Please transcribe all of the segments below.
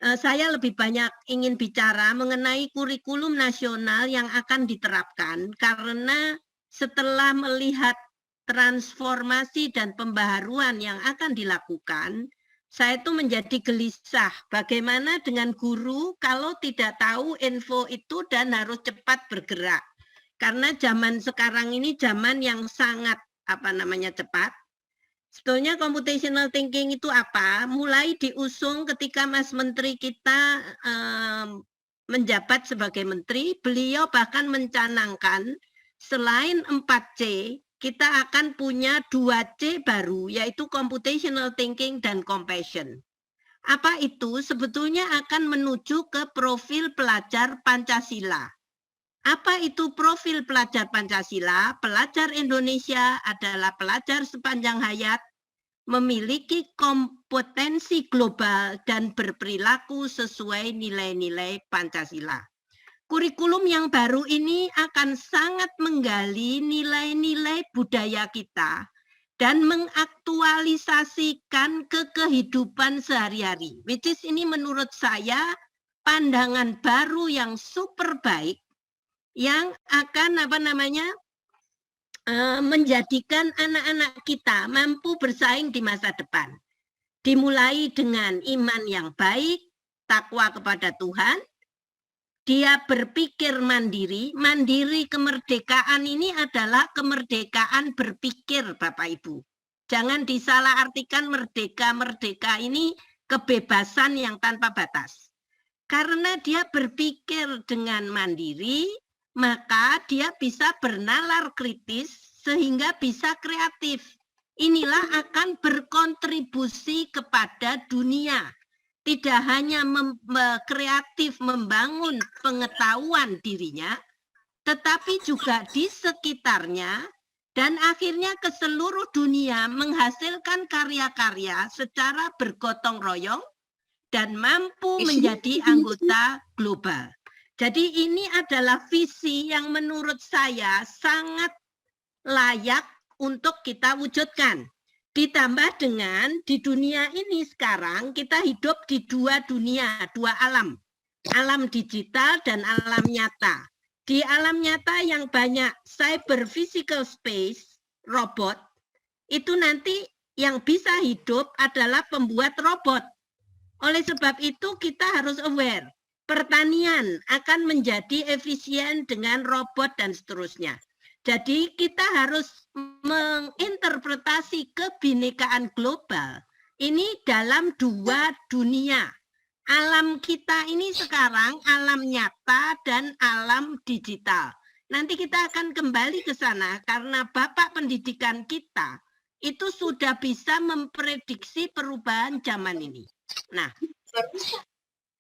saya lebih banyak ingin bicara mengenai kurikulum nasional yang akan diterapkan, karena setelah melihat transformasi dan pembaharuan yang akan dilakukan, saya itu menjadi gelisah bagaimana dengan guru kalau tidak tahu info itu dan harus cepat bergerak. Karena zaman sekarang ini zaman yang sangat cepat. Sebetulnya computational thinking itu apa? Mulai diusung ketika Mas Menteri kita menjabat sebagai menteri, beliau bahkan mencanangkan selain 4C, kita akan punya 2C baru, yaitu computational thinking dan compassion. Apa itu? Sebetulnya akan menuju ke profil pelajar Pancasila. Apa itu profil pelajar Pancasila? Pelajar Indonesia adalah pelajar sepanjang hayat, memiliki kompetensi global dan berperilaku sesuai nilai-nilai Pancasila. Kurikulum yang baru ini akan sangat menggali nilai-nilai budaya kita dan mengaktualisasikan ke kehidupan sehari-hari. Which is ini menurut saya pandangan baru yang super baik yang akan menjadikan anak-anak kita mampu bersaing di masa depan. Dimulai dengan iman yang baik, takwa kepada Tuhan, dia berpikir mandiri. Mandiri kemerdekaan ini adalah kemerdekaan berpikir, Bapak Ibu. Jangan disalahartikan merdeka ini kebebasan yang tanpa batas. Karena dia berpikir dengan mandiri, maka dia bisa bernalar kritis sehingga bisa kreatif. Inilah akan berkontribusi kepada dunia. Tidak hanya kreatif membangun pengetahuan dirinya, tetapi juga di sekitarnya, dan akhirnya ke seluruh dunia menghasilkan karya-karya secara bergotong royong dan mampu menjadi anggota global. Jadi ini adalah visi yang menurut saya sangat layak untuk kita wujudkan. Ditambah dengan di dunia ini sekarang kita hidup di dua dunia, dua alam. Alam digital dan alam nyata. Di alam nyata yang banyak cyber physical space, robot, itu nanti yang bisa hidup adalah pembuat robot. Oleh sebab itu kita harus aware. Pertanian akan menjadi efisien dengan robot dan seterusnya. Jadi kita harus menginterpretasi kebinekaan global ini dalam dua dunia. Alam kita ini sekarang alam nyata dan alam digital. Nanti kita akan kembali ke sana karena Bapak pendidikan kita itu sudah bisa memprediksi perubahan zaman ini. Nah,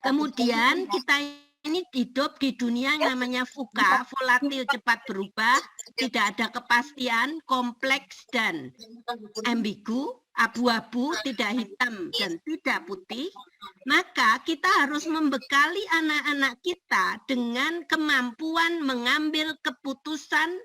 kemudian kita ini hidup di dunia yang namanya VUCA, volatil cepat berubah, tidak ada kepastian, kompleks dan ambigu, abu-abu, tidak hitam dan tidak putih. Maka kita harus membekali anak-anak kita dengan kemampuan mengambil keputusan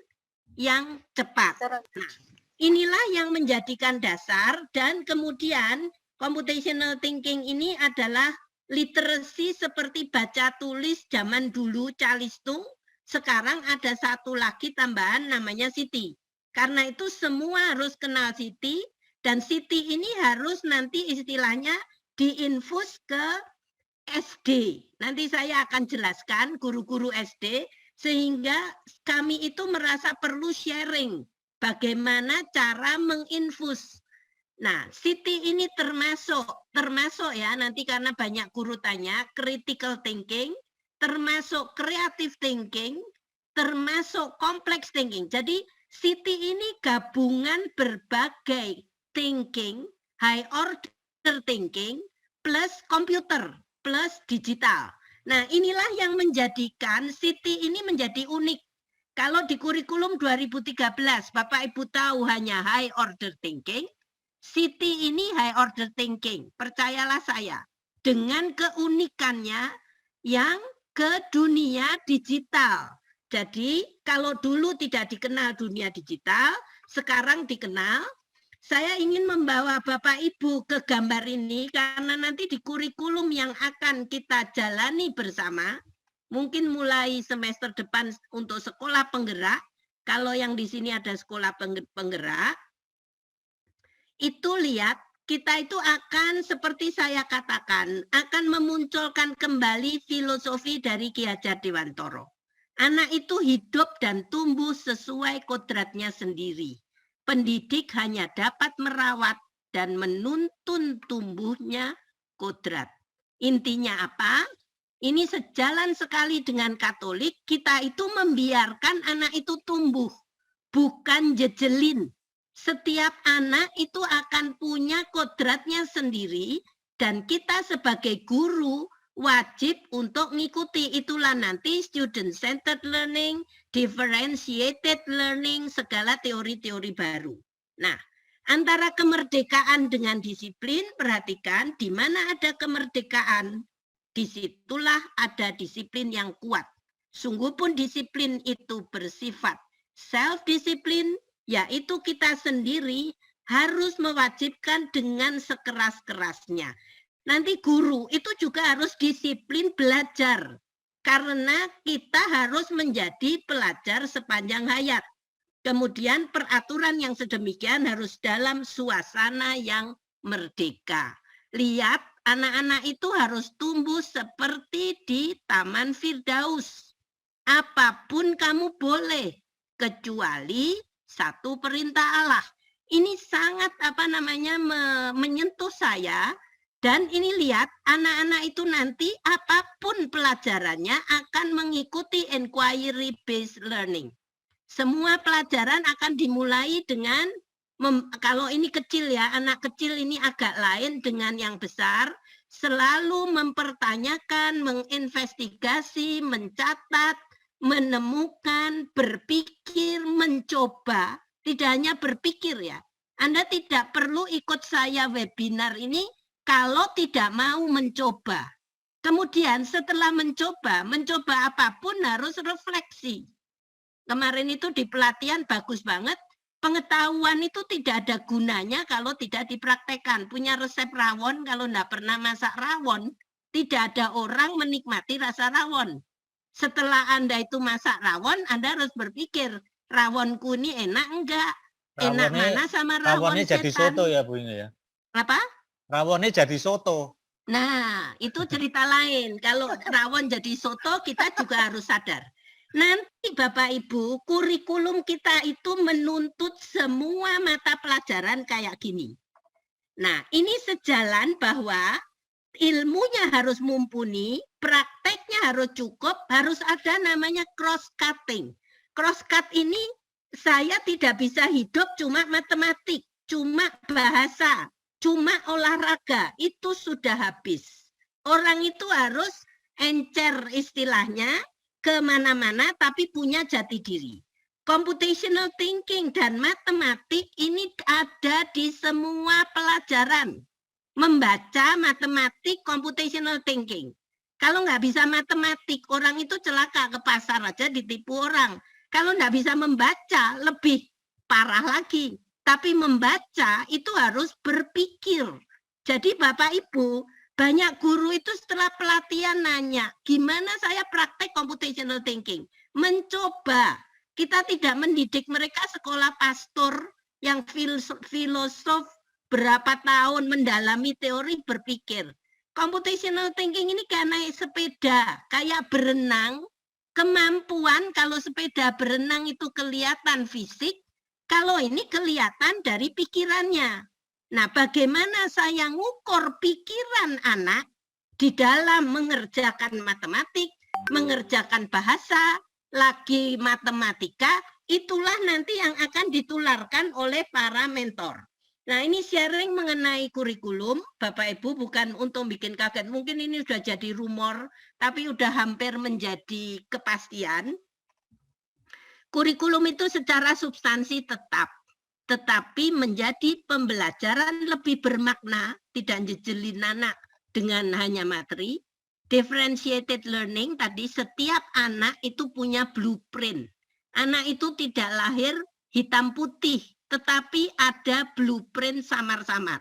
yang cepat. Nah, inilah yang menjadikan dasar, dan kemudian computational thinking ini adalah literasi seperti baca tulis zaman dulu calistung, sekarang ada satu lagi tambahan namanya Siti. Karena itu semua harus kenal Siti, dan Siti ini harus nanti istilahnya diinfus ke SD. Nanti saya akan jelaskan guru-guru SD, sehingga kami itu merasa perlu sharing bagaimana cara menginfus. Nah, Siti ini termasuk ya, nanti karena banyak guru tanya, critical thinking, termasuk creative thinking, termasuk complex thinking. Jadi Siti ini gabungan berbagai thinking, high order thinking, plus komputer, plus digital. Nah, inilah yang menjadikan Siti ini menjadi unik. Kalau di kurikulum 2013, Bapak Ibu tahu hanya high order thinking, Siti ini high order thinking, percayalah saya, dengan keunikannya yang ke dunia digital. Jadi kalau dulu tidak dikenal dunia digital, sekarang dikenal, Saya ingin membawa Bapak Ibu ke gambar ini karena nanti di kurikulum yang akan kita jalani bersama, mungkin mulai semester depan untuk sekolah penggerak, kalau yang di sini ada sekolah penggerak, itu lihat kita itu akan seperti saya katakan, akan memunculkan kembali filosofi dari Ki Hajar Dewantoro. Anak itu hidup dan tumbuh sesuai kodratnya sendiri. Pendidik hanya dapat merawat dan menuntun tumbuhnya kodrat. Intinya apa? Ini sejalan sekali dengan Katolik, kita itu membiarkan anak itu tumbuh, bukan jejelin. Setiap anak itu akan punya kodratnya sendiri dan kita sebagai guru wajib untuk mengikuti. Itulah nanti student-centered learning, differentiated learning, segala teori-teori baru. Nah, antara kemerdekaan dengan disiplin, perhatikan di mana ada kemerdekaan, disitulah ada disiplin yang kuat. Sungguh pun disiplin itu bersifat self-disiplin, yaitu kita sendiri harus mewajibkan dengan sekeras-kerasnya. Nanti guru itu juga harus disiplin belajar, karena kita harus menjadi pelajar sepanjang hayat. Kemudian peraturan yang sedemikian harus dalam suasana yang merdeka. Lihat, anak-anak itu harus tumbuh seperti di Taman Firdaus. Apapun kamu boleh, kecuali satu perintah Allah. Ini sangat menyentuh saya. Dan ini lihat, anak-anak itu nanti apapun pelajarannya akan mengikuti inquiry based learning. Semua pelajaran akan dimulai dengan, kalau ini kecil ya, anak kecil ini agak lain dengan yang besar, selalu mempertanyakan, menginvestigasi, mencatat, menemukan, berpikir, mencoba. Tidak hanya berpikir ya. Anda tidak perlu ikut saya webinar ini kalau tidak mau mencoba. Kemudian setelah mencoba apapun harus refleksi. Kemarin itu di pelatihan bagus banget, pengetahuan itu tidak ada gunanya kalau tidak dipraktekkan. Punya resep rawon, kalau tidak pernah masak rawon, tidak ada orang menikmati rasa rawon. Setelah Anda itu masak rawon, Anda harus berpikir, rawonku ini enak enggak? Enak mana sama rawon rawonnya jadi soto ya Bu Inge ya? Apa? Rawonnya jadi soto. Nah, itu cerita lain. Kalau rawon jadi soto, kita juga harus sadar. Nanti Bapak Ibu, kurikulum kita itu menuntut semua mata pelajaran kayak gini. Nah, ini sejalan bahwa ilmunya harus mumpuni, prakteknya harus cukup, harus ada namanya cross-cutting. Cross-cut ini saya tidak bisa hidup cuma matematik, cuma bahasa, cuma olahraga, itu sudah habis. Orang itu harus encer istilahnya, kemana-mana tapi punya jati diri. Computational thinking dan matematik ini ada di semua pelajaran. Membaca, matematik, computational thinking. Kalau nggak bisa matematik, orang itu celaka, ke pasar aja ditipu orang. Kalau nggak bisa membaca, lebih parah lagi. Tapi membaca itu harus berpikir. Jadi Bapak Ibu, banyak guru itu setelah pelatihan nanya, gimana saya praktek computational thinking? Mencoba. Kita tidak mendidik mereka sekolah pastor yang filosof berapa tahun mendalami teori berpikir. Computational thinking ini kayak naik sepeda, kayak berenang. Kemampuan kalau sepeda berenang itu kelihatan fisik, kalau ini kelihatan dari pikirannya. Nah, bagaimana saya ngukur pikiran anak di dalam mengerjakan matematik, mengerjakan bahasa, lagi matematika, itulah nanti yang akan ditularkan oleh para mentor. Nah, ini sharing mengenai kurikulum, Bapak Ibu, bukan untuk bikin kaget. Mungkin ini sudah jadi rumor, tapi sudah hampir menjadi kepastian. Kurikulum itu secara substansi tetap, tetapi menjadi pembelajaran lebih bermakna, tidak jejelin anak dengan hanya materi. Differentiated learning tadi, setiap anak itu punya blueprint. Anak itu tidak lahir hitam putih, tetapi ada blueprint samar-samar.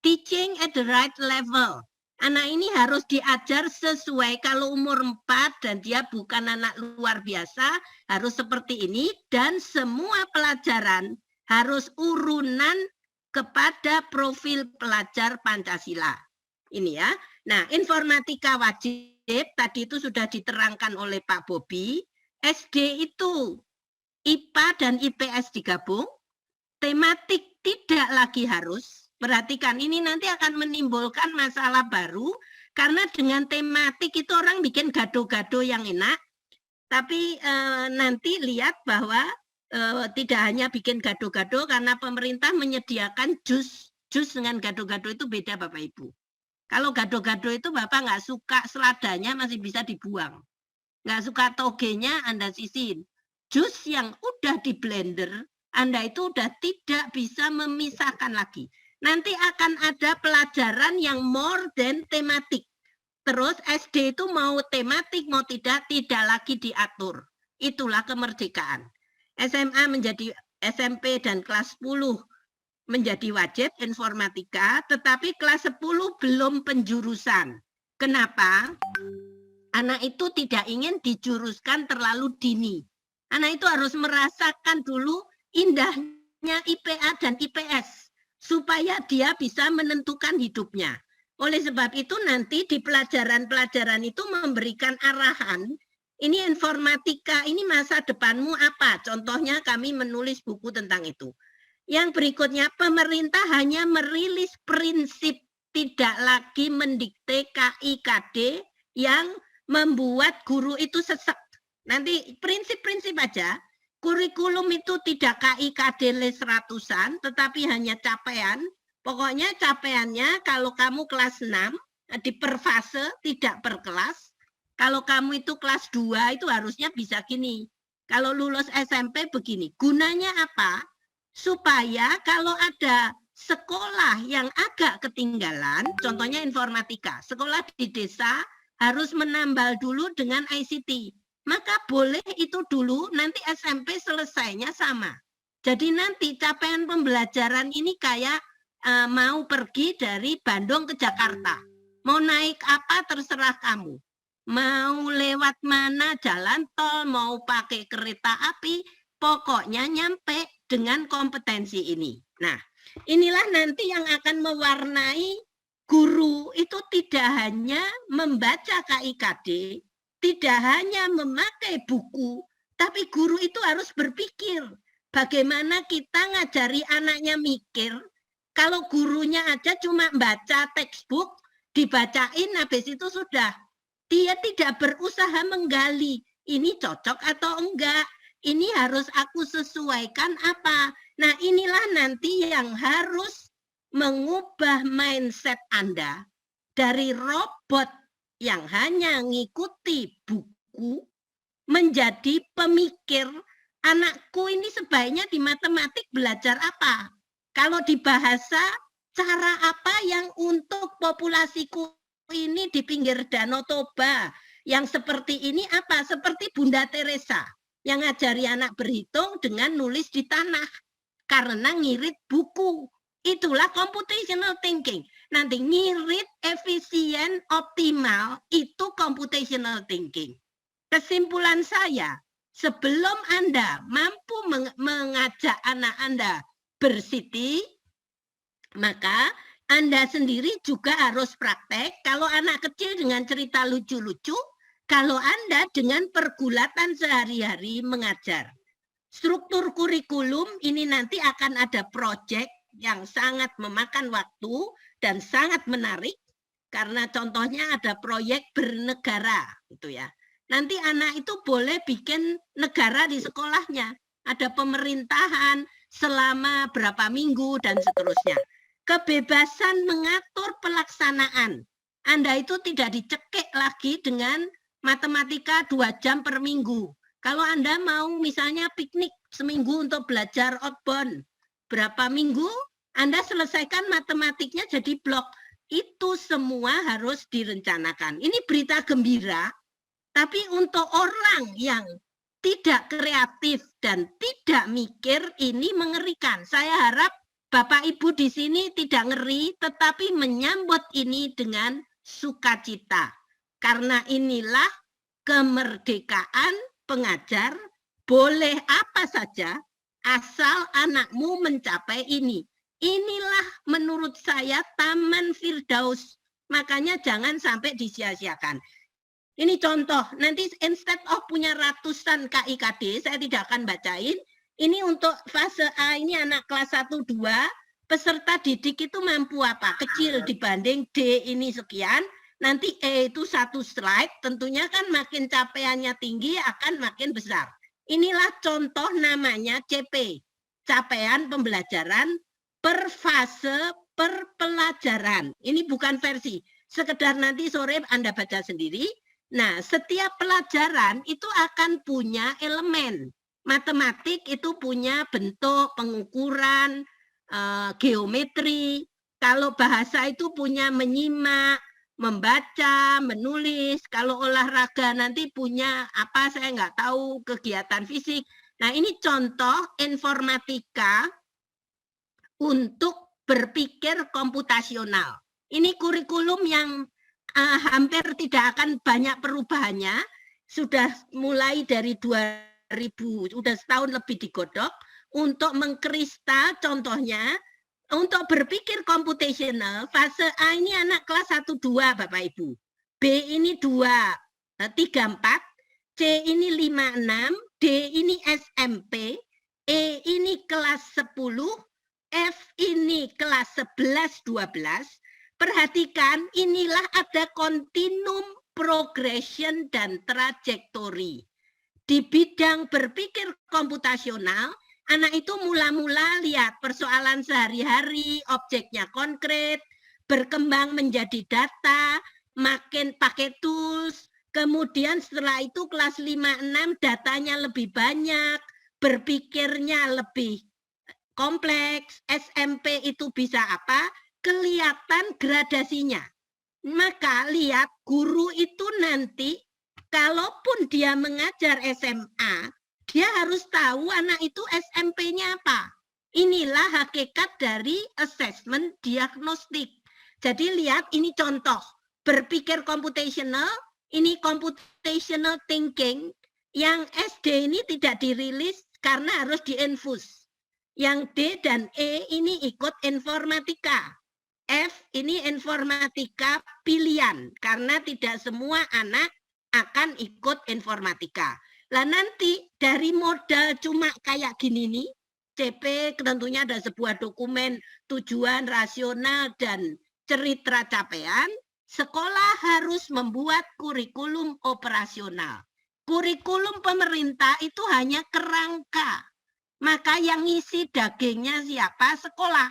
Teaching at the right level. Anak ini harus diajar sesuai, kalau umur 4 dan dia bukan anak luar biasa, harus seperti ini, dan semua pelajaran harus urunan kepada profil pelajar Pancasila. Ini ya. Nah, informatika wajib, tadi itu sudah diterangkan oleh Pak Bobi. SD itu IPA dan IPS digabung, tematik tidak lagi harus. Perhatikan, ini nanti akan menimbulkan masalah baru, karena dengan tematik itu orang bikin gado-gado yang enak, tapi nanti lihat bahwa tidak hanya bikin gado-gado, karena pemerintah menyediakan jus dengan gado-gado itu beda Bapak Ibu. Kalau gado-gado itu Bapak nggak suka seladanya masih bisa dibuang. Nggak suka togenya Anda sisihin. Jus yang udah di blender, Anda itu udah tidak bisa memisahkan lagi. Nanti akan ada pelajaran yang more than tematik. Terus SD itu mau tematik, mau tidak lagi diatur. Itulah kemerdekaan. SMA menjadi SMP dan kelas 10 menjadi wajib informatika, tetapi kelas 10 belum penjurusan. Kenapa? Anak itu tidak ingin dijuruskan terlalu dini. Anak itu harus merasakan dulu indahnya IPA dan IPS, supaya dia bisa menentukan hidupnya. Oleh sebab itu nanti di pelajaran-pelajaran itu memberikan arahan, ini informatika, ini masa depanmu apa? Contohnya kami menulis buku tentang itu. Yang berikutnya, pemerintah hanya merilis prinsip, tidak lagi mendikte KIKD yang membuat guru itu sesek. Nanti prinsip-prinsip aja. Kurikulum itu tidak KIKD les ratusan, tetapi hanya capaian. Pokoknya capaiannya kalau kamu kelas 6, di per fase, tidak per kelas. Kalau kamu itu kelas 2, itu harusnya bisa gini. Kalau lulus SMP begini. Gunanya apa? Supaya kalau ada sekolah yang agak ketinggalan, contohnya informatika, sekolah di desa harus menambal dulu dengan ICT. Maka boleh itu dulu, nanti SMP selesainya sama. Jadi nanti capaian pembelajaran ini kayak mau pergi dari Bandung ke Jakarta. Mau naik apa terserah kamu. Mau lewat mana jalan tol, mau pakai kereta api, pokoknya nyampe dengan kompetensi ini. Nah, inilah nanti yang akan mewarnai guru itu tidak hanya membaca KIKD, tidak hanya memakai buku, tapi guru itu harus berpikir bagaimana kita ngajari anaknya mikir. Kalau gurunya aja cuma baca textbook, dibacain habis itu sudah. Dia tidak berusaha menggali, ini cocok atau enggak, ini harus aku sesuaikan apa. Nah inilah nanti yang harus mengubah mindset Anda dari robot yang hanya ngikuti buku menjadi pemikir. Anakku ini sebaiknya di matematik belajar apa? Kalau di bahasa, cara apa yang untuk populasiku ini di pinggir Danau Toba? Yang seperti ini apa? Seperti Bunda Teresa yang ngajari anak berhitung dengan nulis di tanah. Karena ngirit buku. Itulah computational thinking. Nanti ngirit, efisien, optimal, itu computational thinking. Kesimpulan saya, sebelum Anda mampu mengajak anak Anda bersiti, maka Anda sendiri juga harus praktek. Kalau anak kecil dengan cerita lucu-lucu, kalau Anda dengan pergulatan sehari-hari mengajar. Struktur kurikulum ini nanti akan ada proyek yang sangat memakan waktu dan sangat menarik, karena contohnya ada proyek bernegara gitu ya. Nanti anak itu boleh bikin negara di sekolahnya, ada pemerintahan selama berapa minggu dan seterusnya. Kebebasan mengatur pelaksanaan. Anda itu tidak dicekik lagi dengan matematika 2 jam per minggu. Kalau Anda mau misalnya piknik seminggu untuk belajar outbound, berapa minggu Anda selesaikan matematiknya jadi blok. Itu semua harus direncanakan. Ini berita gembira, tapi untuk orang yang tidak kreatif dan tidak mikir, ini mengerikan. Saya harap Bapak Ibu di sini tidak ngeri, tetapi menyambut ini dengan sukacita. Karena inilah kemerdekaan pengajar, boleh apa saja, asal anakmu mencapai ini. Inilah menurut saya Taman Firdaus. Makanya jangan sampai disia-siakan. Ini contoh, nanti instead of punya ratusan KIKD, saya tidak akan bacain. Ini untuk fase A, ini anak kelas 1, 2, peserta didik itu mampu apa? Kecil dibanding D ini sekian, nanti E itu 1 slide, tentunya kan makin capaiannya tinggi akan makin besar. Inilah contoh namanya CP, capaian pembelajaran per fase per pelajaran. Ini bukan versi, sekedar nanti sore Anda baca sendiri. Nah, setiap pelajaran itu akan punya elemen. Matematik itu punya bentuk, pengukuran, geometri. Kalau bahasa itu punya menyimak, membaca, menulis. Kalau olahraga nanti punya apa, saya nggak tahu, kegiatan fisik. Nah, ini contoh informatika untuk berpikir komputasional. Ini kurikulum yang hampir tidak akan banyak perubahannya, sudah mulai dari 2000, sudah setahun lebih digodok, untuk mengkristal contohnya, untuk berpikir computational, fase A ini anak kelas 1-2 Bapak Ibu, B ini 2-3-4, C ini 5-6, D ini SMP, E ini kelas 10, F ini kelas 11-12, perhatikan, inilah ada kontinum progression dan trajektori. Di bidang berpikir komputasional, anak itu mula-mula lihat persoalan sehari-hari, objeknya konkret, berkembang menjadi data, makin pakai tools, kemudian setelah itu kelas 5-6 datanya lebih banyak, berpikirnya lebih kompleks, SMP itu bisa apa? Kelihatan gradasinya. Maka lihat guru itu nanti kalaupun dia mengajar SMA, dia harus tahu anak itu SMP-nya apa. Inilah hakikat dari assessment diagnostik. Jadi lihat ini contoh, berpikir computational, ini computational thinking, yang SD ini tidak dirilis karena harus diinfus. Yang D dan E ini ikut informatika. F ini informatika pilihan, karena tidak semua anak akan ikut informatika. Lah nanti dari modal cuma kayak gini nih, CP tentunya ada sebuah dokumen tujuan rasional dan cerita capaian, sekolah harus membuat kurikulum operasional. Kurikulum pemerintah itu hanya kerangka, maka yang ngisi dagingnya siapa? Sekolah.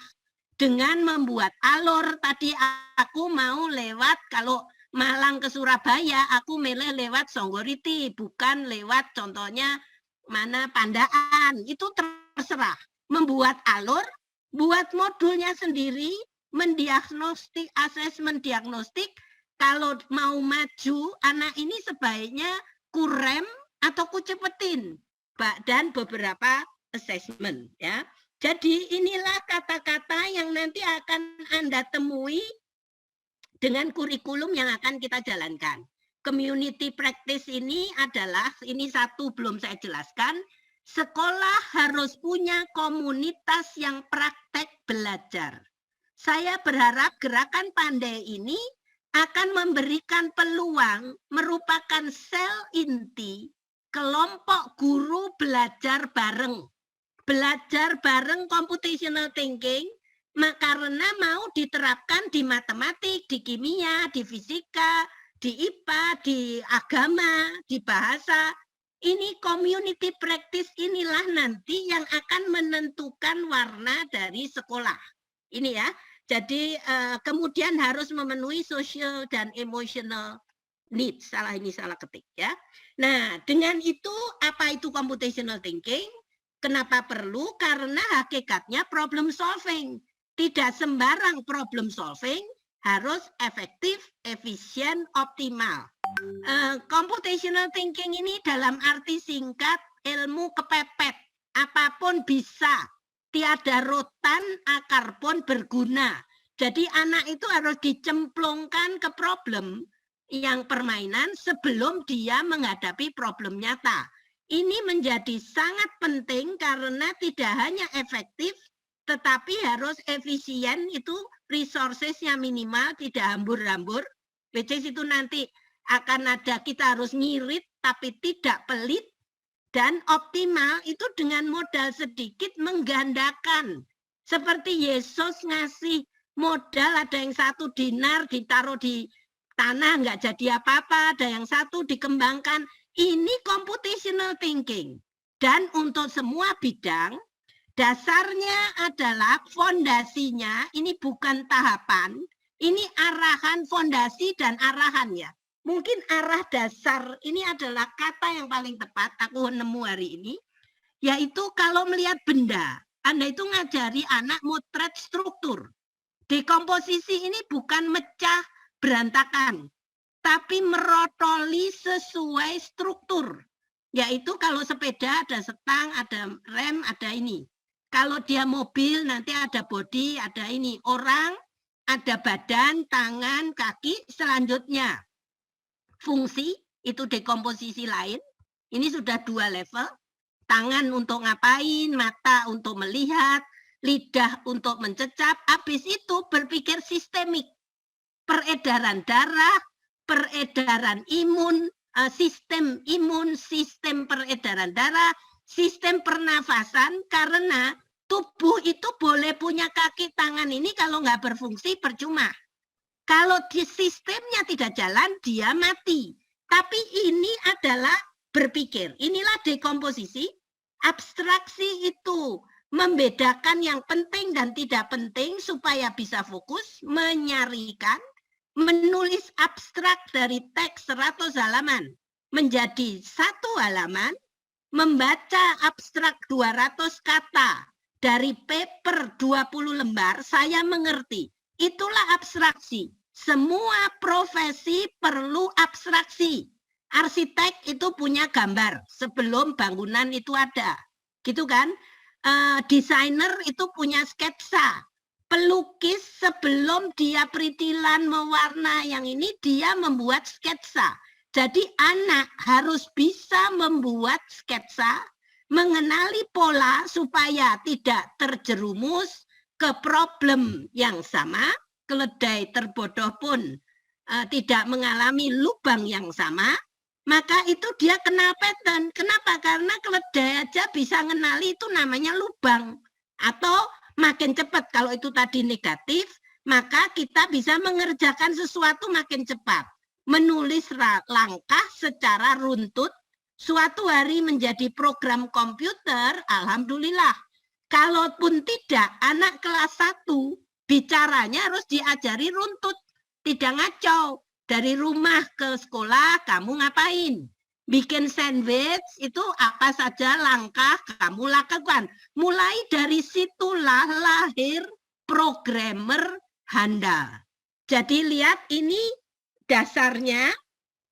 Dengan membuat alur, tadi aku mau lewat, kalau Malang ke Surabaya, aku milih lewat Songgoriti, bukan lewat contohnya mana Pandaan. Itu terserah. Membuat alur, buat modulnya sendiri, mendiagnostik, asesmen diagnostik, kalau mau maju, anak ini sebaiknya kurem atau kucepetin. Dan beberapa assessment, ya. Jadi inilah kata-kata yang nanti akan Anda temui dengan kurikulum yang akan kita jalankan. Community practice ini adalah, ini satu belum saya jelaskan, sekolah harus punya komunitas yang praktek belajar. Saya berharap gerakan pandai ini akan memberikan peluang merupakan sel inti kelompok guru belajar bareng. Belajar bareng computational thinking, karena mau diterapkan di matematik, di kimia, di fisika, di IPA, di agama, di bahasa. Ini community practice inilah nanti yang akan menentukan warna dari sekolah. Ini ya, jadi kemudian harus memenuhi social dan emotional needs. Salah ketik ya. Nah, dengan itu apa itu computational thinking? Kenapa perlu? Karena hakikatnya problem solving. Tidak sembarang problem solving, harus efektif, efisien, optimal. Computational thinking ini dalam arti singkat ilmu kepepet. Apapun bisa. Tiada rotan, akar pun berguna. Jadi anak itu harus dicemplungkan ke problem yang permainan sebelum dia menghadapi problem nyata. Ini menjadi sangat penting karena tidak hanya efektif, tetapi harus efisien, itu resources-nya minimal, tidak hambur-hambur. Which is itu nanti akan ada, kita harus ngirit tapi tidak pelit, dan optimal itu dengan modal sedikit menggandakan. Seperti Yesus ngasih modal, ada yang 1 dinar ditaruh di tanah nggak jadi apa-apa, ada yang 1 dikembangkan. Ini computational thinking. Dan untuk semua bidang, dasarnya adalah fondasinya, ini bukan tahapan, ini arahan, fondasi dan arahannya. Mungkin arah dasar ini adalah kata yang paling tepat, aku nemu hari ini, yaitu kalau melihat benda, Anda itu ngajari anak motret struktur. Dekomposisi ini bukan mecah berantakan, tapi merotoli sesuai struktur. Yaitu kalau sepeda ada setang, ada rem, ada ini. Kalau dia mobil nanti ada bodi, ada ini. Orang ada badan, tangan, kaki, selanjutnya fungsi, itu dekomposisi lain. Ini sudah 2 level. Tangan untuk ngapain, mata untuk melihat, lidah untuk mencecap. Habis itu berpikir sistemik. Peredaran darah, peredaran imun, sistem imun, sistem peredaran darah, sistem pernafasan, karena tubuh itu boleh punya kaki tangan ini kalau nggak berfungsi percuma. Kalau di sistemnya tidak jalan, dia mati. Tapi ini adalah berpikir. Inilah dekomposisi. Abstraksi itu membedakan yang penting dan tidak penting supaya bisa fokus, menyarikan, menulis abstrak dari teks 100 halaman menjadi 1 halaman, membaca abstrak 200 kata dari paper 20 lembar, saya mengerti. Itulah abstraksi. Semua profesi perlu abstraksi. Arsitek itu punya gambar sebelum bangunan itu ada. Gitu kan? Desainer itu punya sketsa. Pelukis sebelum dia peritilan mewarna yang ini, dia membuat sketsa. Jadi anak harus bisa membuat sketsa, mengenali pola supaya tidak terjerumus ke problem yang sama. Keledai terbodoh pun tidak mengalami lubang yang sama, maka itu dia kena pattern. Kenapa? Karena keledai aja bisa mengenali itu namanya lubang. Atau makin cepat, kalau itu tadi negatif, maka kita bisa mengerjakan sesuatu makin cepat. Menulis langkah secara runtut, suatu hari menjadi program komputer, alhamdulillah. Kalaupun tidak, anak kelas 1 bicaranya harus diajari runtut, tidak ngaco. Dari rumah ke sekolah kamu ngapain? Bikin sandwich itu apa saja langkah kamu lakukan. Mulai dari situlah lahir programmer handal. Jadi lihat ini dasarnya,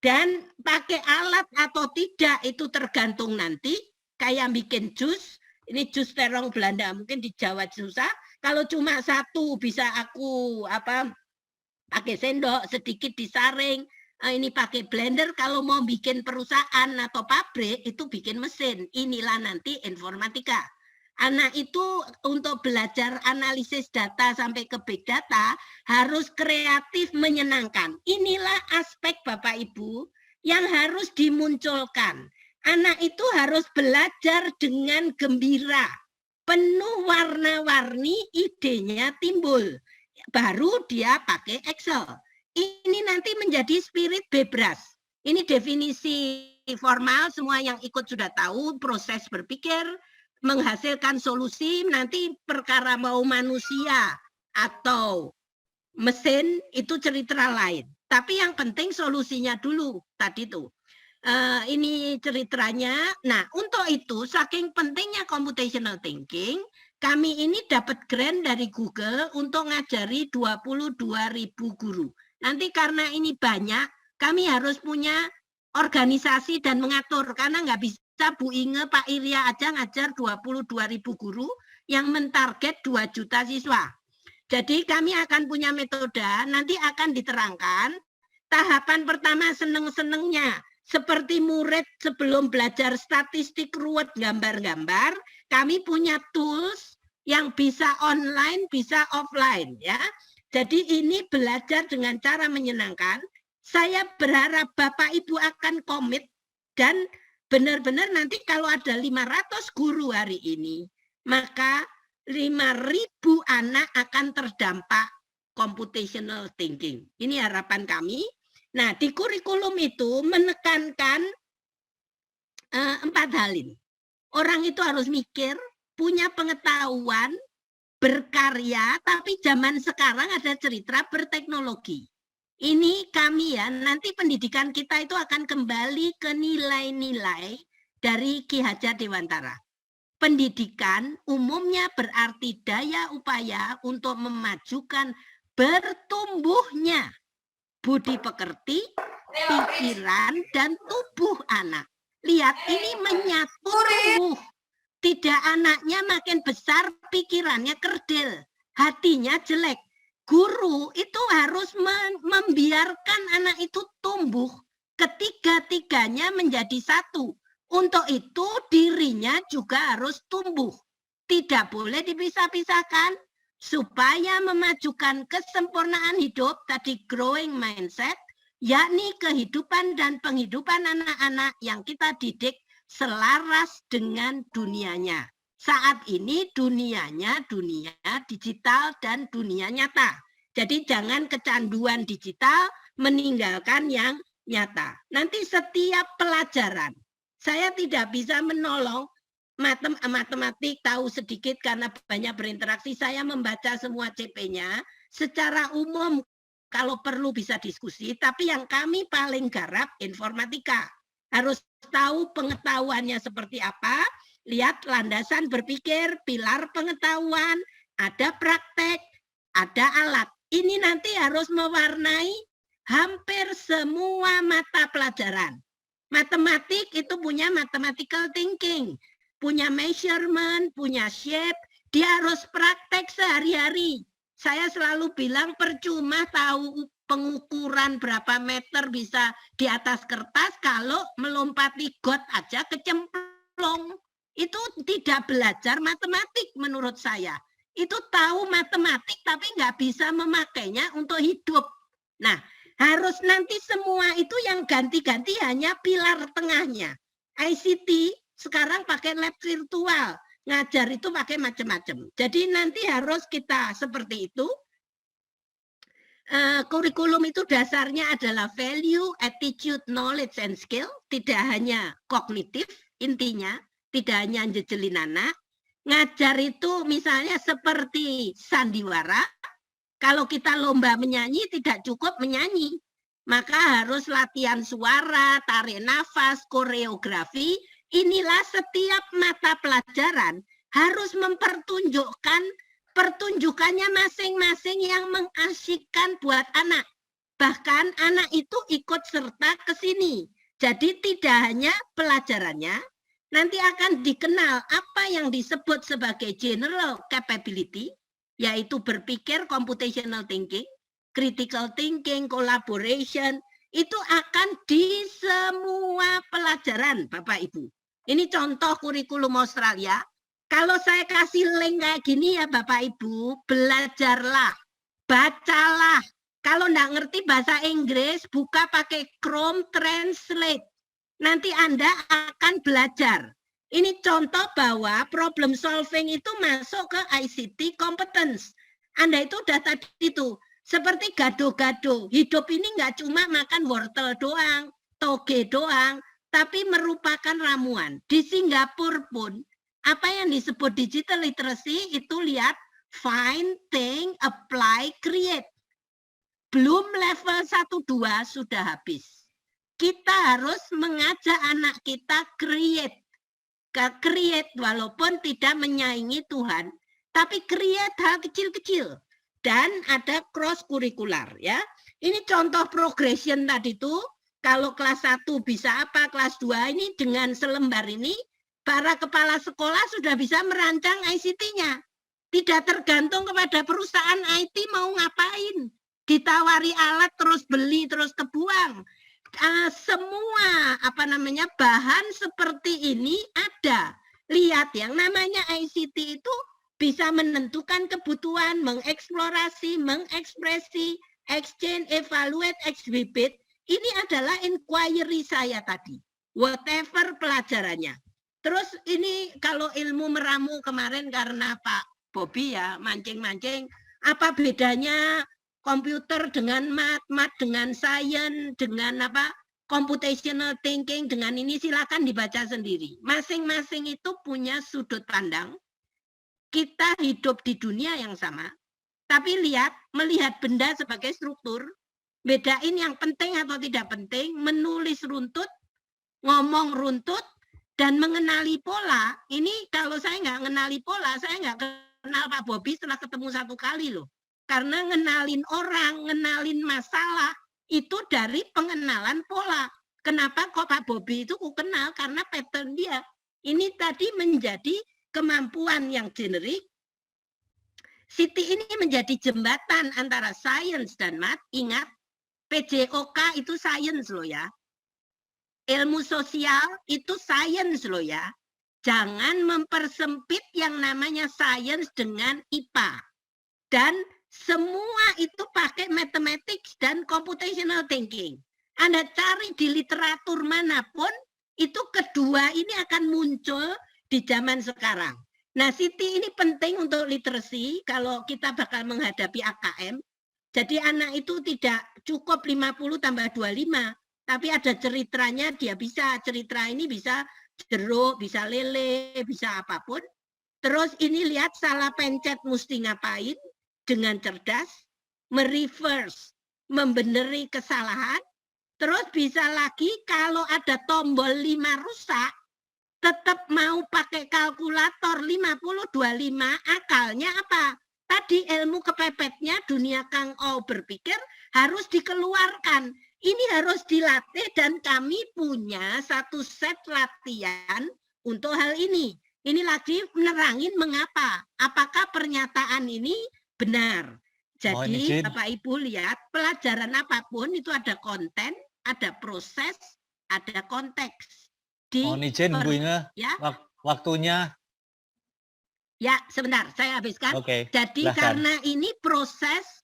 dan pakai alat atau tidak itu tergantung nanti. Kayak bikin jus, ini jus terong Belanda, mungkin di Jawa susah. Kalau cuma 1 bisa aku pakai sendok sedikit disaring. Ini pakai blender. Kalau mau bikin perusahaan atau pabrik itu bikin mesin. Inilah nanti informatika. Anak itu untuk belajar analisis data sampai ke big data harus kreatif, menyenangkan. Inilah aspek Bapak Ibu yang harus dimunculkan. Anak itu harus belajar dengan gembira, penuh warna-warni, idenya timbul. Baru dia pakai Excel. Ini nanti menjadi spirit bebras. Ini definisi formal, semua yang ikut sudah tahu, proses berpikir, menghasilkan solusi. Nanti perkara mau manusia atau mesin itu cerita lain. Tapi yang penting solusinya dulu tadi tuh. Ini ceritanya. Nah, untuk itu saking pentingnya computational thinking, kami ini dapat grant dari Google untuk ngajari 22.000 guru. Nanti karena ini banyak, kami harus punya organisasi dan mengatur karena nggak bisa Bu Inge, Pak Irya aja ngajar 22.000 guru yang mentarget 2 juta siswa. Jadi kami akan punya metode, nanti akan diterangkan. Tahapan pertama seneng-senengnya, seperti murid sebelum belajar statistik ruwet gambar-gambar, kami punya tools yang bisa online, bisa offline ya. Jadi ini belajar dengan cara menyenangkan. Saya berharap Bapak Ibu akan komit dan benar-benar nanti kalau ada 500 guru hari ini, maka 5.000 anak akan terdampak computational thinking. Ini harapan kami. Nah, di kurikulum itu menekankan 4 hal ini. Orang itu harus mikir, punya pengetahuan, berkarya, tapi zaman sekarang ada cerita berteknologi. Ini kami ya, nanti pendidikan kita itu akan kembali ke nilai-nilai dari Ki Hajar Dewantara. Pendidikan umumnya berarti daya upaya untuk memajukan bertumbuhnya budi pekerti, pikiran, dan tubuh anak. Lihat, ini menyatu tubuh. Tidak anaknya makin besar, pikirannya kerdil, hatinya jelek. Guru itu harus membiarkan anak itu tumbuh, ketiga-tiganya menjadi satu. Untuk itu dirinya juga harus tumbuh. Tidak boleh dipisah-pisahkan supaya memajukan kesempurnaan hidup, tadi growing mindset, yakni kehidupan dan penghidupan anak-anak yang kita didik selaras dengan dunianya. Saat ini dunianya dunia digital dan dunia nyata. Jadi jangan kecanduan digital meninggalkan yang nyata. Nanti setiap pelajaran, saya tidak bisa menolong matematik tahu sedikit karena banyak berinteraksi. Saya membaca semua CP-nya. Secara umum kalau perlu bisa diskusi, tapi yang kami paling garap informatika. Harus tahu pengetahuannya seperti apa. Lihat landasan berpikir, pilar pengetahuan, ada praktek, ada alat. Ini nanti harus mewarnai hampir semua mata pelajaran. Matematik itu punya mathematical thinking, punya measurement, punya shape, dia harus praktek sehari-hari. Saya selalu bilang percuma tahu pengukuran berapa meter bisa di atas kertas kalau melompati got aja kecemplung. Itu tidak belajar matematik menurut saya. Itu tahu matematik tapi nggak bisa memakainya untuk hidup. Nah, harus nanti semua itu yang ganti-ganti hanya pilar tengahnya. ICT sekarang pakai lab virtual, ngajar itu pakai macam-macam. Jadi nanti harus kita seperti itu. Kurikulum itu dasarnya adalah value, attitude, knowledge, and skill. Tidak hanya kognitif, intinya tidak hanya jejelin anak. Ngajar itu misalnya seperti sandiwara. Kalau kita lomba menyanyi tidak cukup menyanyi, maka harus latihan suara, tarik nafas, koreografi. Inilah setiap mata pelajaran harus mempertunjukkan pertunjukannya masing-masing yang mengasyikkan buat anak. Bahkan anak itu ikut serta ke sini. Jadi tidak hanya pelajarannya, nanti akan dikenal apa yang disebut sebagai general capability, yaitu berpikir, computational thinking, critical thinking, collaboration, itu akan di semua pelajaran, Bapak Ibu. Ini contoh kurikulum Australia. Kalau saya kasih link kayak gini ya Bapak Ibu, belajarlah, bacalah. Kalau nggak ngerti bahasa Inggris, buka pakai Chrome Translate. Nanti Anda akan belajar. Ini contoh bahwa problem solving itu masuk ke ICT competence. Anda itu udah tadi itu, seperti gado-gado. Hidup ini nggak cuma makan wortel doang, toge doang, tapi merupakan ramuan. Di Singapura pun, apa yang disebut digital literacy itu lihat, find, think, apply, create. Belum level 1-2 sudah habis. Kita harus mengajak anak kita create walaupun tidak menyaingi Tuhan, tapi create hal kecil-kecil dan ada cross kurikular ya. Ini contoh progression tadi itu Kalau kelas 1 bisa apa, kelas 2 ini dengan selembar ini, para kepala sekolah sudah bisa merancang ICT-nya. Tidak tergantung kepada perusahaan IT mau ngapain. Ditawari alat terus beli, terus kebuang. Semua bahan seperti ini ada. Lihat yang namanya ICT itu bisa menentukan kebutuhan, mengeksplorasi, mengekspresi, exchange, evaluate, exhibit. Ini adalah inquiry saya tadi. Whatever pelajarannya. Terus ini kalau ilmu meramu kemarin karena Pak Bobi ya mancing-mancing, apa bedanya komputer dengan mat dengan science, dengan computational thinking, dengan ini silakan dibaca sendiri. Masing-masing itu punya sudut pandang. Kita hidup di dunia yang sama, tapi melihat benda sebagai struktur, bedain yang penting atau tidak penting, menulis runtut, ngomong runtut, dan mengenali pola. Ini kalau saya nggak mengenali pola, saya nggak kenal Pak Bobi setelah ketemu 1 kali loh. Karena ngenalin orang, ngenalin masalah, itu dari pengenalan pola. Kenapa kok Pak Bobi itu aku kenal? Karena pattern dia. Ini tadi menjadi kemampuan yang generik. Siti ini menjadi jembatan antara sains dan math. Ingat, PJOK itu sains loh ya. Ilmu sosial itu sains loh ya. Jangan mempersempit yang namanya sains dengan IPA. Dan semua itu pakai mathematics dan computational thinking. Anda cari di literatur manapun, itu kedua ini akan muncul di zaman sekarang. Nah, Siti ini penting untuk literasi kalau kita bakal menghadapi AKM. Jadi anak itu tidak cukup 50 tambah 25, tapi ada ceritanya dia bisa. Cerita ini bisa jeruk, bisa lele, bisa apapun. Terus ini lihat salah pencet mesti ngapain dengan cerdas, mereverse, membeneri kesalahan. Terus bisa lagi kalau ada tombol 5 rusak, tetap mau pakai kalkulator 50-25, akalnya apa? Tadi ilmu kepepetnya dunia Kang O berpikir harus dikeluarkan. Ini harus dilatih dan kami punya satu set latihan untuk hal ini. Ini lagi menerangin mengapa. Apakah pernyataan ini benar? Jadi Bapak Ibu lihat pelajaran apapun itu ada konten, ada proses, ada konteks. Mohon izin Bu Inge, ya? Waktunya. Ya, sebentar, saya habiskan. Oke, jadi silahkan. karena ini proses,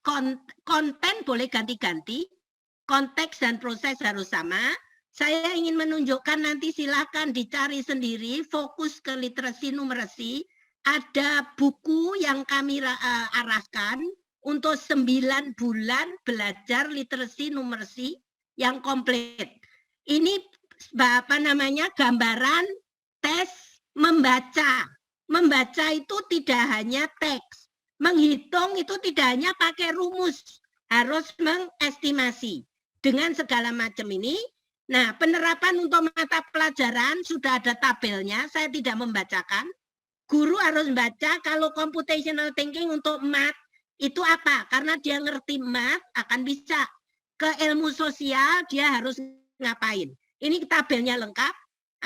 konten boleh ganti-ganti, konteks dan proses harus sama. Saya ingin menunjukkan nanti silakan dicari sendiri, fokus ke literasi numerasi. Ada buku yang kami arahkan untuk 9 bulan belajar literasi numerasi yang komplit. Ini gambaran tes membaca. Membaca itu tidak hanya teks. Menghitung itu tidak hanya pakai rumus. Harus mengestimasi. Dengan segala macam ini. Nah, penerapan untuk mata pelajaran sudah ada tabelnya. Saya tidak membacakan. Guru harus baca kalau computational thinking untuk math. Itu apa? Karena dia ngerti math akan bisa. Ke ilmu sosial dia harus ngapain. Ini tabelnya lengkap,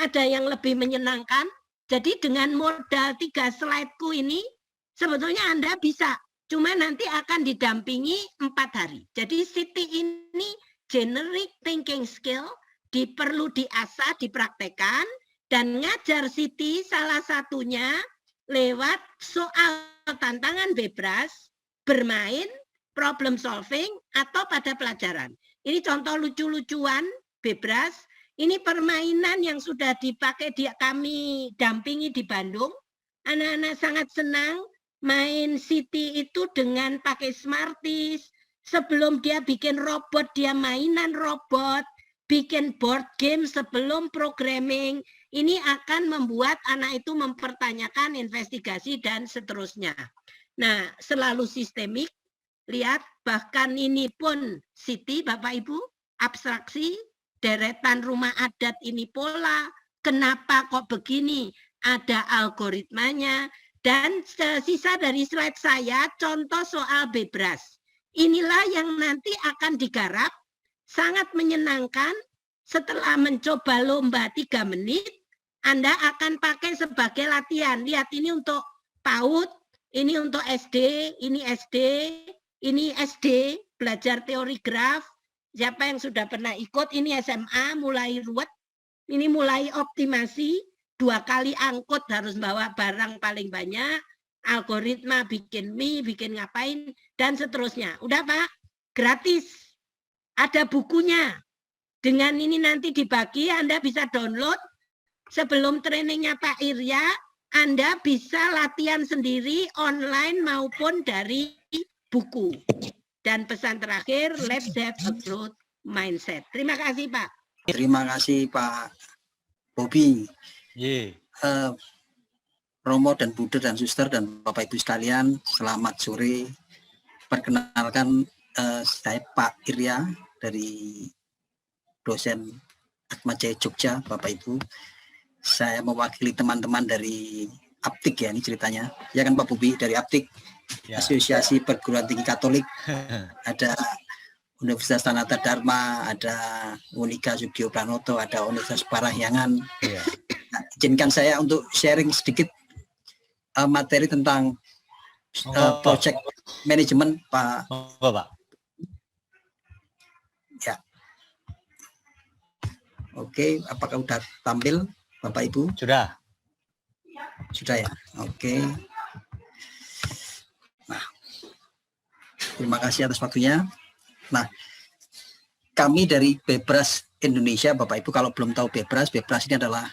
ada yang lebih menyenangkan. Jadi dengan modal 3 slide-ku ini, sebetulnya Anda bisa. Cuma nanti akan didampingi 4 hari. Jadi Siti ini generic thinking skill, perlu diasah, dipraktekkan, dan ngajar Siti salah satunya lewat soal tantangan bebas, bermain, problem solving, atau pada pelajaran. Ini contoh lucu-lucuan, bebas. Ini permainan yang sudah dipakai kami dampingi di Bandung. Anak-anak sangat senang main Siti itu dengan pakai Smarties. Sebelum dia bikin robot, dia mainan robot. Bikin board game sebelum programming. Ini akan membuat anak itu mempertanyakan investigasi dan seterusnya. Nah, selalu sistemik. Lihat, bahkan ini pun Siti, Bapak Ibu, abstraksi, deretan rumah adat ini pola, kenapa kok begini, ada algoritmanya, dan sisa dari slide saya, contoh soal bebas. Inilah yang nanti akan digarap, sangat menyenangkan, Setelah mencoba lomba 3 menit, Anda akan pakai sebagai latihan. Lihat, ini untuk PAUD, ini untuk SD, ini SD, belajar teori graf. Siapa yang sudah pernah ikut, ini SMA, mulai ruwet, ini mulai optimasi, 2 kali angkut harus bawa barang paling banyak, algoritma bikin mie, bikin ngapain, dan seterusnya. Udah Pak, gratis. Ada bukunya. Dengan ini nanti dibagi, Anda bisa download. Sebelum trainingnya Pak Irya, Anda bisa latihan sendiri online maupun dari buku. Dan pesan terakhir, let's have a growth mindset. Terima kasih Pak. Terima kasih Pak Bobi. Romo dan Bude dan Suster dan Bapak Ibu sekalian, selamat sore. Perkenalkan saya Pak Irya dari dosen Atmajaya Jogja, Bapak Ibu. Saya mewakili teman-teman dari Aptik ya, ini ceritanya. Ya kan Pak Bobi, dari Aptik, ya. Asosiasi Perguruan Tinggi Katolik. Ada Universitas Sanata Dharma, ada Unika Sugio Pranoto, ada Universitas Parahyangan. Ya. Nah, izinkan saya untuk sharing sedikit materi tentang project manajemen Pak. Pak. Ya. Oke, apakah sudah tampil Bapak Ibu? Sudah. Sudah ya. Oke. Nah, terima kasih atas waktunya. Nah, kami dari Bebras Indonesia, Bapak Ibu kalau belum tahu Bebras ini adalah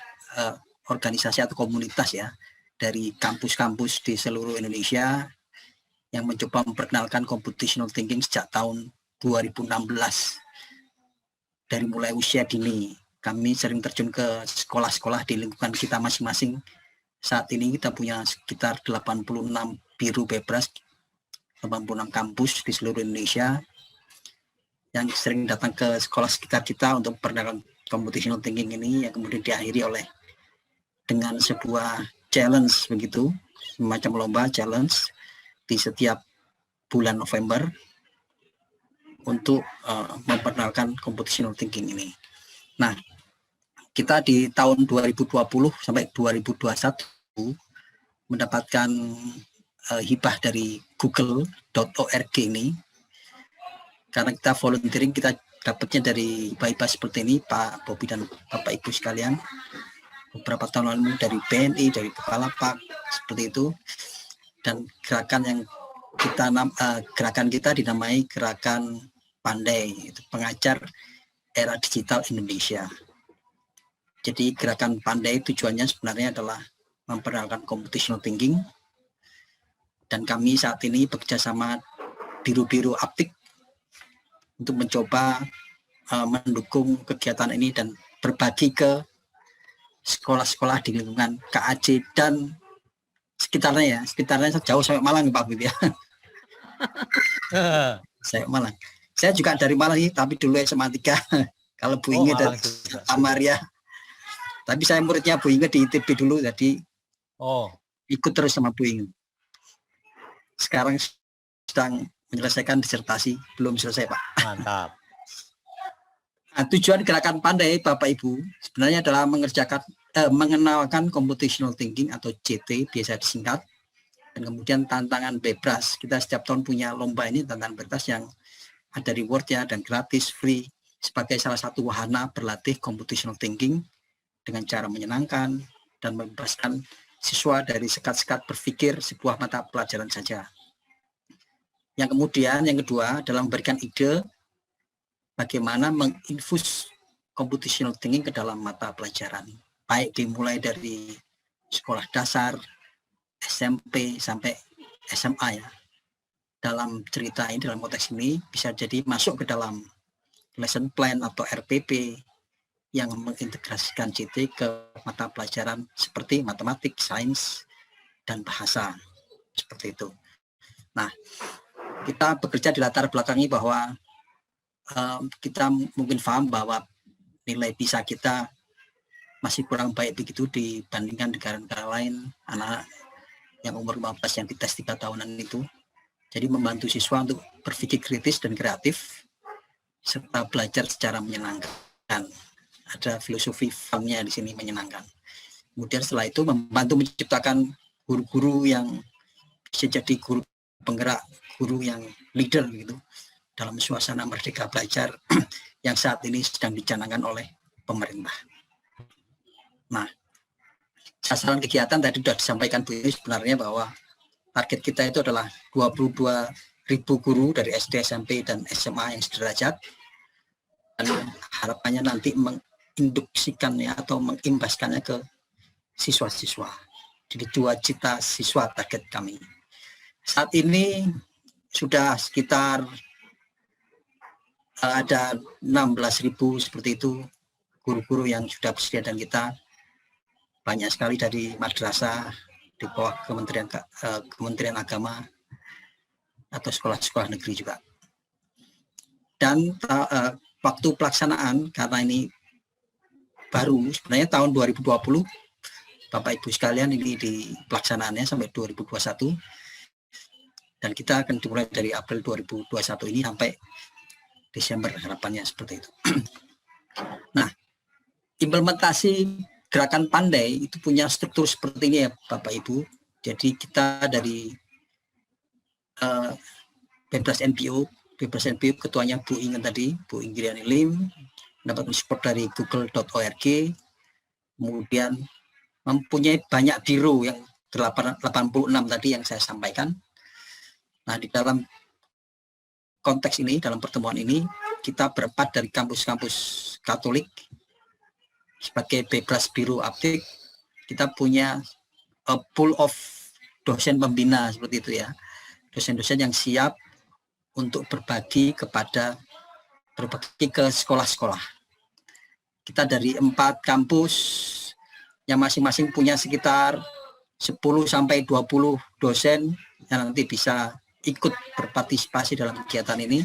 organisasi atau komunitas ya dari kampus-kampus di seluruh Indonesia yang mencoba memperkenalkan computational thinking sejak tahun 2016. Dari mulai usia dini, kami sering terjun ke sekolah-sekolah di lingkungan kita masing-masing. Saat ini kita punya sekitar 86 biru Bebras, 86 kampus di seluruh Indonesia yang sering datang ke sekolah sekitar kita untuk memperkenalkan computational thinking ini, yang kemudian diakhiri oleh dengan sebuah challenge begitu, semacam lomba challenge di setiap bulan November untuk memperkenalkan computational thinking ini. Nah, kita di tahun 2020 sampai 2021 mendapatkan hibah dari google.org ini. Karena kita volunteering, kita dapatnya dari hibah-hibah seperti ini, Pak Bobi dan Bapak Ibu sekalian. Beberapa tahun lalu dari BNI, dari Bukalapak, seperti itu. Dan gerakan kita dinamai Gerakan Pandai, itu pengajar era digital Indonesia. Jadi Gerakan Pandai tujuannya sebenarnya adalah memperkenalkan computational thinking, dan kami saat ini bekerja sama biru-biru Aptik untuk mencoba mendukung kegiatan ini dan berbagi ke sekolah-sekolah di lingkungan KAJ dan sekitarnya jauh sampai Malang Pak Bobi ya. Saya Malang. Saya juga dari Malang, tapi dulu SMA 3. Kalau Bu Inge dari Amaria. Tapi saya muridnya Bu Inge di ITB dulu, jadi ikut terus sama Bu Inge. Sekarang sedang menyelesaikan disertasi, belum selesai Pak. Mantap. Nah, tujuan Gerakan Pandai Bapak Ibu sebenarnya adalah mengenalkan computational thinking atau CT biasa disingkat, dan kemudian tantangan Bebras. Kita setiap tahun punya lomba ini, tantangan Bebras yang ada rewardnya dan gratis, free, sebagai salah satu wahana berlatih computational thinking dengan cara menyenangkan dan membebaskan siswa dari sekat-sekat berpikir sebuah mata pelajaran saja. Yang kemudian, yang kedua adalah memberikan ide bagaimana menginfus computational thinking ke dalam mata pelajaran, baik dimulai dari sekolah dasar, SMP sampai SMA ya. Dalam cerita ini, dalam konteks ini bisa jadi masuk ke dalam lesson plan atau RPP yang mengintegrasikan CT ke mata pelajaran seperti matematik, sains, dan bahasa, seperti itu. Nah, kita bekerja di latar belakangi bahwa kita mungkin paham bahwa nilai PISA kita masih kurang baik begitu dibandingkan negara-negara lain, anak yang umur 15 yang dites 3 tahunan itu. Jadi membantu siswa untuk berpikir kritis dan kreatif serta belajar secara menyenangkan. ada filosofi fun-nya di sini, menyenangkan. Kemudian setelah itu membantu menciptakan guru-guru yang bisa jadi guru penggerak, guru yang leader gitu dalam suasana merdeka belajar yang saat ini sedang dicanangkan oleh pemerintah. Nah, sasaran kegiatan tadi sudah disampaikan Bu Yuni sebenarnya bahwa target kita itu adalah 22.000 guru dari SD, SMP, dan SMA yang sederajat. Dan harapannya nanti menginduksikannya atau mengimbaskannya ke siswa-siswa. Jadi 2 juta siswa target kami. Saat ini sudah sekitar ada 16.000 seperti itu guru-guru yang sudah bersedia, dan kita banyak sekali dari madrasah di bawah Kementerian Agama atau sekolah-sekolah negeri juga. Dan waktu pelaksanaan, karena ini baru, sebenarnya tahun 2020, Bapak Ibu sekalian, ini di pelaksanaannya sampai 2021, dan kita akan dimulai dari April 2021 ini sampai Desember, harapannya seperti itu. Nah, implementasi Gerakan Pandai itu punya struktur seperti ini ya Bapak Ibu. Jadi kita dari Bebras NPO ketuanya Bu Ingen tadi, Bu Inggriani Lim, dapat support dari google.org, kemudian mempunyai banyak biro yang 86 tadi yang saya sampaikan. Nah, di dalam konteks ini, dalam pertemuan ini, kita berempat dari kampus-kampus Katolik sebagai Bebras Biro Aptik. Kita punya a pool of dosen pembina seperti itu ya, dosen-dosen yang siap untuk berbagi ke sekolah-sekolah. Kita dari 4 kampus yang masing-masing punya sekitar 10 sampai 20 dosen yang nanti bisa ikut berpartisipasi dalam kegiatan ini.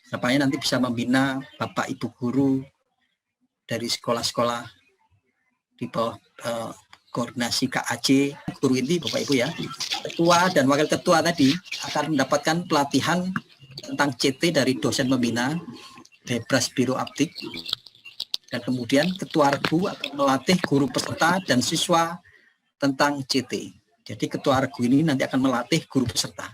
Harapannya nanti bisa membina Bapak Ibu guru dari sekolah-sekolah di bawah koordinasi KAC, guru inti Bapak Ibu ya. Ketua dan wakil ketua tadi akan mendapatkan pelatihan tentang CT dari dosen pembina Bebras Biro Aptik, dan kemudian ketua regu akan melatih guru peserta dan siswa tentang CT. Jadi ketua regu ini nanti akan melatih guru peserta.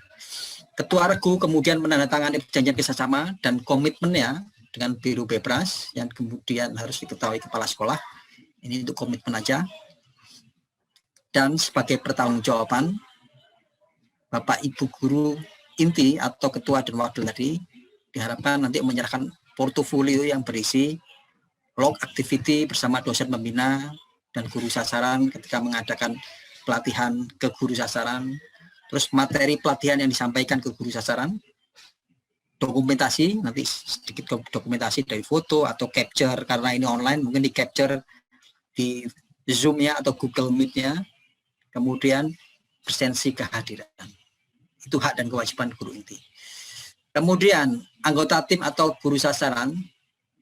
Ketua regu kemudian menandatangani perjanjian kerjasama dan komitmennya dengan Biro Bebras yang kemudian harus diketahui kepala sekolah. Ini untuk komitmen aja. Dan sebagai pertanggungjawaban, Bapak Ibu guru inti atau ketua dan wakil tadi diharapkan nanti menyerahkan portofolio yang berisi log activity bersama dosen pembina dan guru sasaran ketika mengadakan pelatihan ke guru sasaran, terus materi pelatihan yang disampaikan ke guru sasaran, dokumentasi, nanti sedikit dokumentasi dari foto atau capture, karena ini online mungkin di capture di Zoom-nya atau Google Meet-nya, kemudian presensi kehadiran. Itu hak dan kewajiban guru inti. Kemudian anggota tim atau guru sasaran,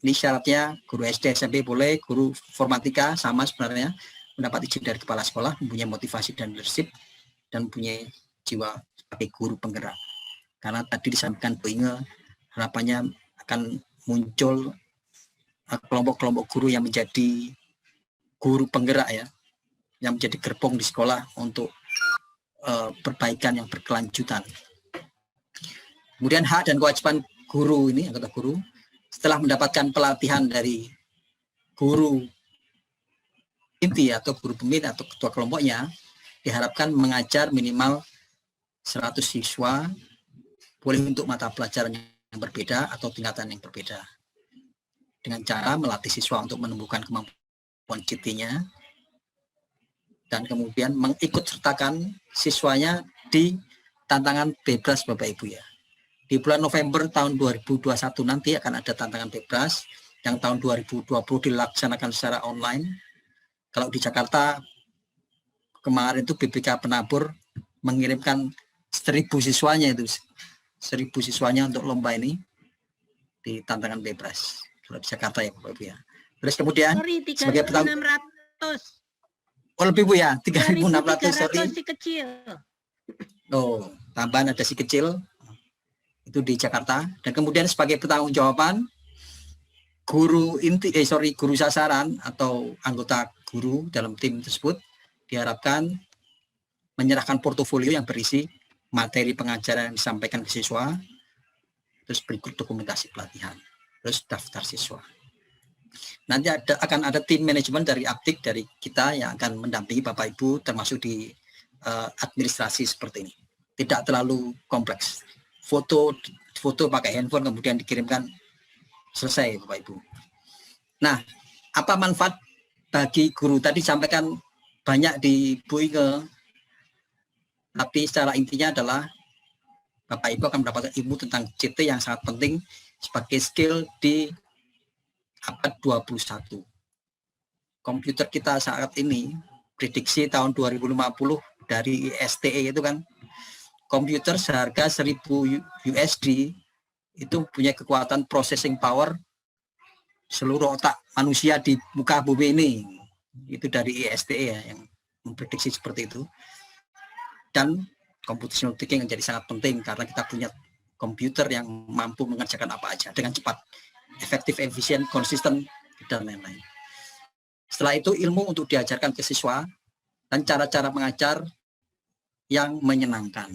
ini syaratnya guru SD, SMP boleh, guru formatika sama sebenarnya, mendapat izin dari kepala sekolah, mempunyai motivasi dan leadership, dan mempunyai jiwa sebagai guru penggerak. Karena tadi disampaikan Bu Inge, harapannya akan muncul kelompok-kelompok guru yang menjadi guru penggerak ya, yang menjadi gerbong di sekolah untuk perbaikan yang berkelanjutan. Kemudian hak dan kewajiban guru ini, anggota guru, setelah mendapatkan pelatihan dari guru inti atau guru pembina atau ketua kelompoknya, diharapkan mengajar minimal 100 siswa, boleh untuk mata pelajaran yang berbeda atau tingkatan yang berbeda. Dengan cara melatih siswa untuk menumbuhkan kemampuan CT-nya, dan kemudian mengikut sertakan siswanya di tantangan Bebras Bapak Ibu ya. Di bulan November tahun 2021 nanti akan ada tantangan Bebras yang tahun 2020 dilaksanakan secara online. Kalau di Jakarta kemarin itu BPK Penabur mengirimkan 1.000 siswanya itu, 1.000 siswanya untuk lomba ini di tantangan Bebras. Kalau di Jakarta ya Bapak Ibu ya. Terus kemudian sebagai 3.600. Oh lebih Bu ya, 3.600 sorry. Si kecil. Oh, tambahan ada si kecil. Itu di Jakarta. Dan kemudian sebagai pertanggungjawaban, guru sasaran atau anggota guru dalam tim tersebut diharapkan menyerahkan portofolio yang berisi materi pengajaran yang disampaikan ke siswa, terus berikut dokumentasi pelatihan, terus daftar siswa. Nanti akan ada tim manajemen dari Aptik, dari kita yang akan mendampingi Bapak Ibu termasuk di administrasi seperti ini. Tidak terlalu kompleks. Foto pakai handphone kemudian dikirimkan, selesai Bapak Ibu. Nah, apa manfaat bagi guru? Tadi sampaikan banyak di Bu Inge, tapi secara intinya adalah Bapak Ibu akan mendapatkan ilmu tentang CT yang sangat penting sebagai skill di abad 21. Komputer kita saat ini, prediksi tahun 2050 dari ISTE itu kan, komputer seharga 1000 USD itu punya kekuatan processing power seluruh otak manusia di muka bumi ini. Itu dari ISTE ya, yang memprediksi seperti itu. Dan computational thinking menjadi sangat penting karena kita punya komputer yang mampu mengerjakan apa aja dengan cepat, efektif, efisien, konsisten, dan lain-lain. Setelah itu ilmu untuk diajarkan ke siswa dan cara-cara mengajar yang menyenangkan.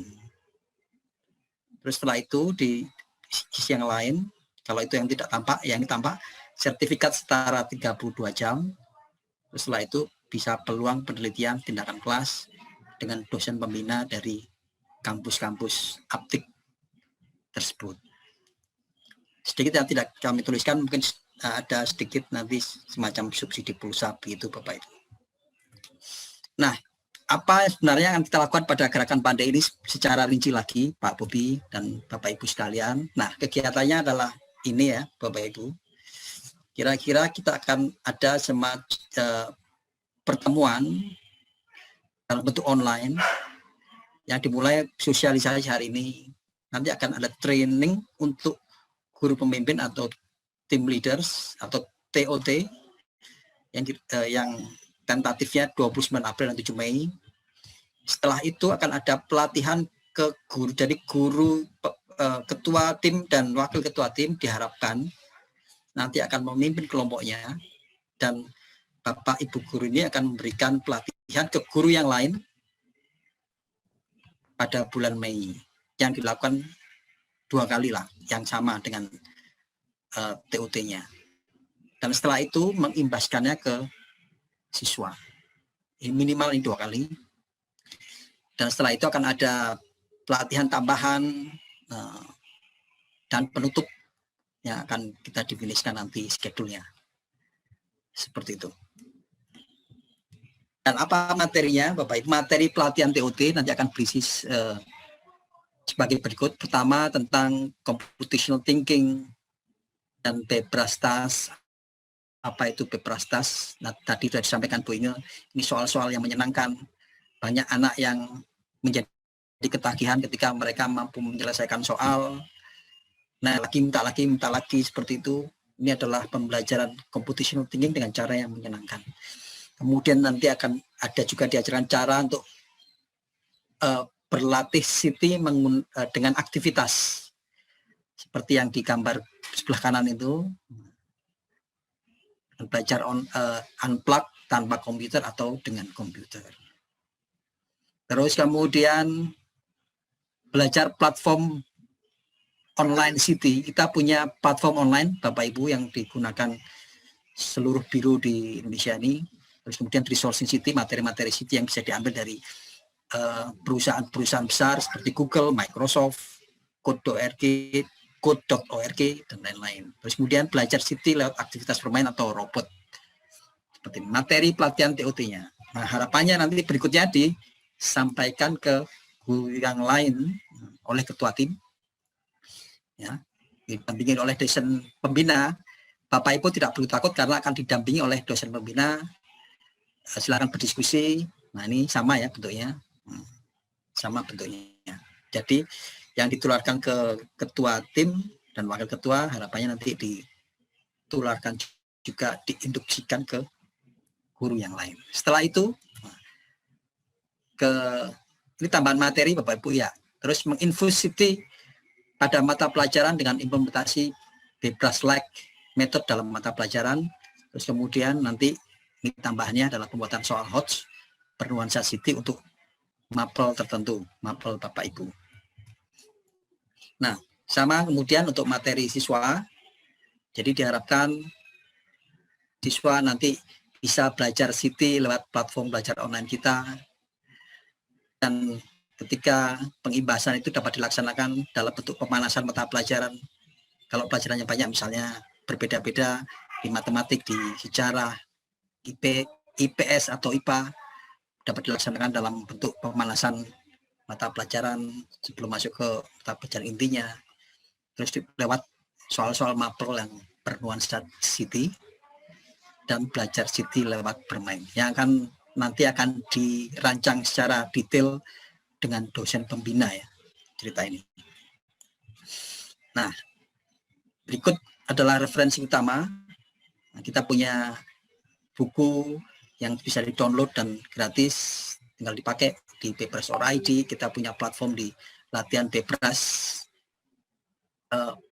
Terus setelah itu di sisi yang lain, kalau itu yang tidak tampak, yang tampak sertifikat setara 32 jam. Terus setelah itu bisa peluang penelitian tindakan kelas dengan dosen pembina dari kampus-kampus Aptik tersebut. Sedikit yang tidak kami tuliskan, mungkin ada sedikit nanti semacam subsidi pulsa begitu Bapak Ibu. Nah, apa sebenarnya yang kita lakukan pada gerakan pandai ini secara rinci lagi Pak Bobi dan Bapak Ibu sekalian. Nah, kegiatannya adalah ini ya Bapak Ibu. Kira-kira kita akan ada semacam pertemuan dalam bentuk online yang dimulai sosialisasi hari ini. Nanti akan ada training untuk guru pemimpin atau team leaders atau TOT yang tentatifnya 29 April dan 7 Mei. Setelah itu akan ada pelatihan ke guru, jadi guru ketua tim dan wakil ketua tim diharapkan nanti akan memimpin kelompoknya, dan Bapak Ibu guru ini akan memberikan pelatihan ke guru yang lain pada bulan Mei, yang dilakukan 2 kali lah, yang sama dengan TOT-nya. Dan setelah itu mengimbaskannya ke siswa. Minimal ini 2 kali. Dan setelah itu akan ada pelatihan tambahan dan penutup yang akan kita definisikan nanti schedule-nya. Seperti itu. Dan apa materinya Bapak Ibu? Materi pelatihan TOT nanti akan berisi sebagai berikut. Pertama tentang computational thinking dan Bebrastas. Apa itu Bebrastas? Nah, tadi sudah disampaikan Bu Inge, ini soal-soal yang menyenangkan. Banyak anak yang menjadi ketagihan ketika mereka mampu menyelesaikan soal. Nah, minta lagi seperti itu. Ini adalah pembelajaran computational thinking dengan cara yang menyenangkan. Kemudian nanti akan ada juga diajarkan cara untuk berlatih CT dengan aktivitas seperti yang digambar sebelah kanan itu, belajar unplug tanpa komputer atau dengan komputer. Terus kemudian belajar platform online CT. Kita punya platform online Bapak Ibu yang digunakan seluruh biru di Indonesia ini. Terus kemudian resourcing CT, materi-materi CT yang bisa diambil dari perusahaan-perusahaan besar seperti Google, Microsoft, Code.org, dan lain-lain. Terus kemudian belajar CT lewat aktivitas bermain atau robot. Seperti materi pelatihan TOT-nya. Nah, harapannya nanti berikutnya disampaikan ke guru yang lain oleh ketua tim, ya, didampingi oleh dosen pembina. Bapak Ibu tidak perlu takut karena akan didampingi oleh dosen pembina. Silakan berdiskusi. Nah, ini sama ya bentuknya. Sama bentuknya. Jadi yang ditularkan ke ketua tim dan wakil ketua, harapannya nanti ditularkan juga, diinduksikan ke guru yang lain. Setelah itu ini tambahan materi Bapak Ibu ya. Terus menginfus CT pada mata pelajaran dengan implementasi Bebras-like metode dalam mata pelajaran. Terus kemudian nanti ini tambahannya adalah pembuatan soal HOTS bernuansa City untuk mapel tertentu, mapel Bapak Ibu. Nah, sama kemudian untuk materi siswa, jadi diharapkan siswa nanti bisa belajar City lewat platform belajar online kita, dan ketika pengimbasan itu dapat dilaksanakan dalam bentuk pemanasan mata pelajaran. Kalau pelajarannya banyak misalnya berbeda-beda di matematik, di sejarah, IPS atau IPA, dapat dilaksanakan dalam bentuk pemanasan mata pelajaran sebelum masuk ke mata pelajaran intinya. Terus lewat soal-soal mapel yang bernuansa City dan belajar City lewat bermain. Yang nanti akan dirancang secara detail dengan dosen pembina ya, cerita ini. Nah, berikut adalah referensi utama. Nah, kita punya buku yang bisa di-download dan gratis, tinggal dipakai di Bebras.ID. Kita punya platform di latihan Bebras